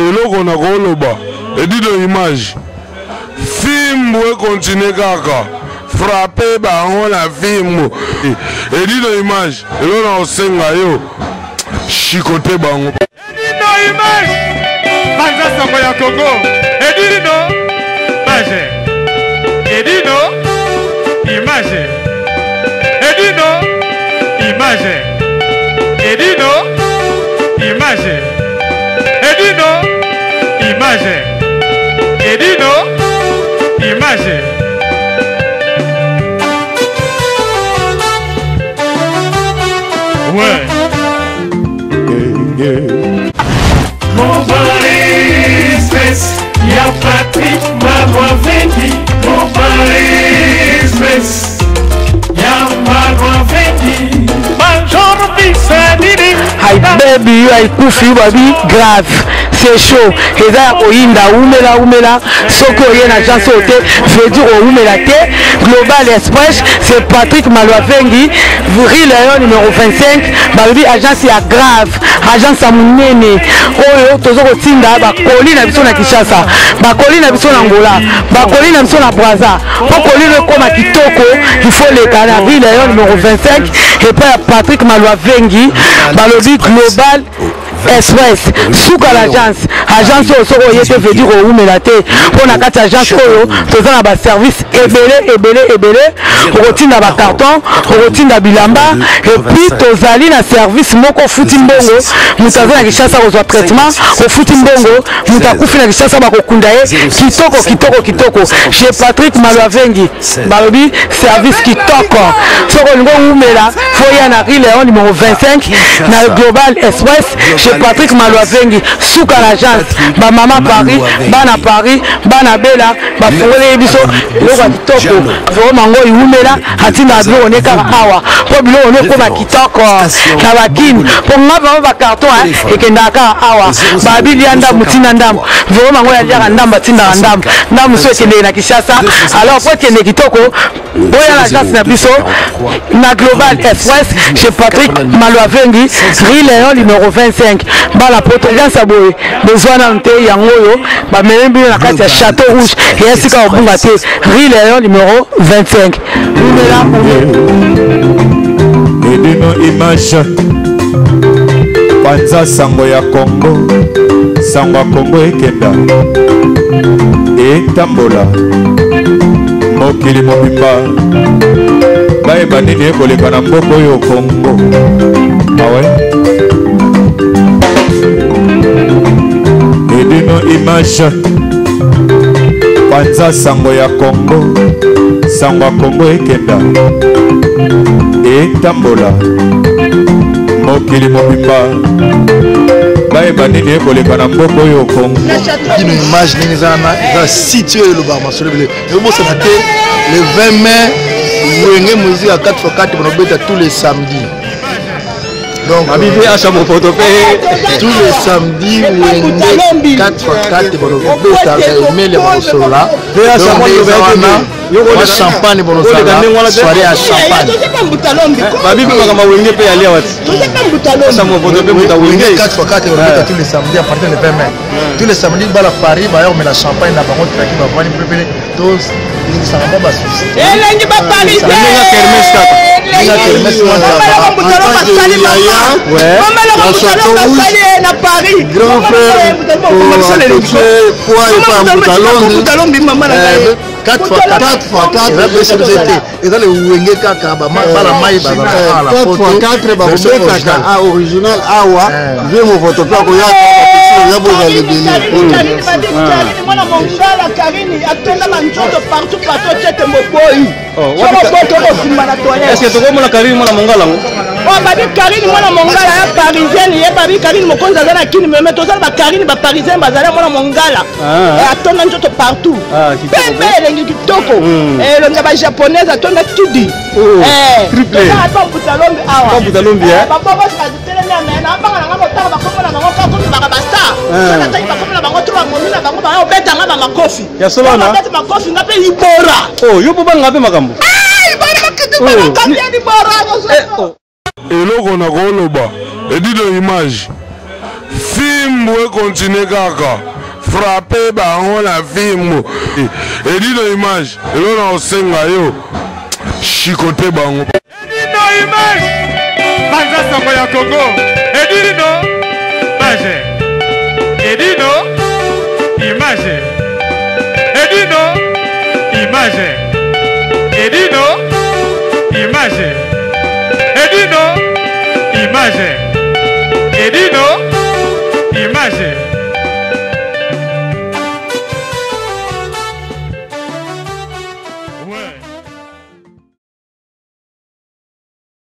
eloko na koloba edito image fimbo continue kaka frapper bango na fimbo edito image eloko na osenga yo chicote bango edito image banza sango ya Congo edito image edito image edito image edito image edito image edito image ouais mon Paris Space y'a Patrick Marois Vendi mon Paris Space y'a Marois Vendi bonjour Bissadini Hi baby I kufi baby grave c'est chaud et là oyinda umela soko yena agence ote veut dire umela te Global Express c'est Patrick Marois Vendi Rue Lion numéro 25 baby agence ya grave agence ya munene oyo tozo kotinda ba koli na biso na Kinshasa ba koli na biso na Angola ba koli na biso na Brazza po koli le koma kitoko il faut les canards Rue Lion numéro 25 et pas Patrick Marois Vendi balobi Global Express souka l'agence oyo yete veut dire oumela te pona kati agence oyo toza na ba service ebele okotinda ba carton okotinda bilamba et puis tozali na service moko futi mbongo mutu aza na Kinshasa kozwa traitement ofuti mbongo mutu akufi na Kinshasa bakokunda ye kitoko chez Patrick Marois Vendi balobi service kitoko soko olingo oumela foya na Rue Lion numéro 25 na Global Express chez Patrick Marois Vendi souka l'agence ba mama Paris bana bela ba fongole biso loko kitoko zo mango iumela atinda bilo oneka awa po bilo oneko ba kitoko na bakini po ngaba ba carton ekenda ka awa ba bilianda mutina ndam zo mango ya jara ndamba tinda ndam so ekende na Kinshasa alors po ekende kitoko boya l'agence na biso na Global Express chez Patrick Marois Vendi Rue Lion numéro 25 bala potagence aboye besoin na nte yango yo ba melembi na kati ya Château Rouge et esika obunga te Rue Lion numéro 25 edino image panza sango ya Congo ekenda etambola mokili mobimba bayeba nini ekoleka na mboka oyo Congo awe edino image panza sango ya Congo ekenda etambola mokili mobimba bayeba nini ekoleka na mboka oyo Congo dino image nini eza situé le bar masolebele ebosana te le 20 mai wenge musique à 4x4 bonobeta tous les samedis. Donc tous les samedis wenge 4x4 bonobeta email ya bonsola. Donc champagne bonsola soirée à champagne. Babi kama wenge pe alia wati. Sasa mvoto pe muta wenge 4x4 bonobeta tous les samedis à partir de 20 mai. Tous les samedis bala Paris ba yo mais la champagne na bango traki ba vani prepare tous ils sont pas bas souci. Elengi ba Paris. Grand frère, 4x4 wenge kaka ba bala mai ba la 4x4 ba betaka a original awa vie mo photo pa ko ya ya bo za lebele mwana mongala Karini atenda manjoto partout tete mboboyi est-ce que tu vois Karini mwana mongala oh babi Karini mwana mongala ya parisienne ye babi Karini mokonza zana kini mais tozala ba Karini ba parisien bazala mwana mongala atenda njoto partout pembe elengi kitoko elonga ba japonaise atonda tudi triple ata butalombi awa butalombi baba basi telena na banga nga botaka bakomona bango kako baka basta tata bakomona bango to bamomina bango ba obeta nga ba makofi ya solona obeta makofi ngape ibora oh yo boba ngape makambo ibora makitu ba kambi di bora eloko na koloba edito image film fimbu ekontinue kaka frappe bango na fimbu edino image elona osenga yo chikote bango edino image banza songo ya Congo edino image edino image edino image edino image edino image edino image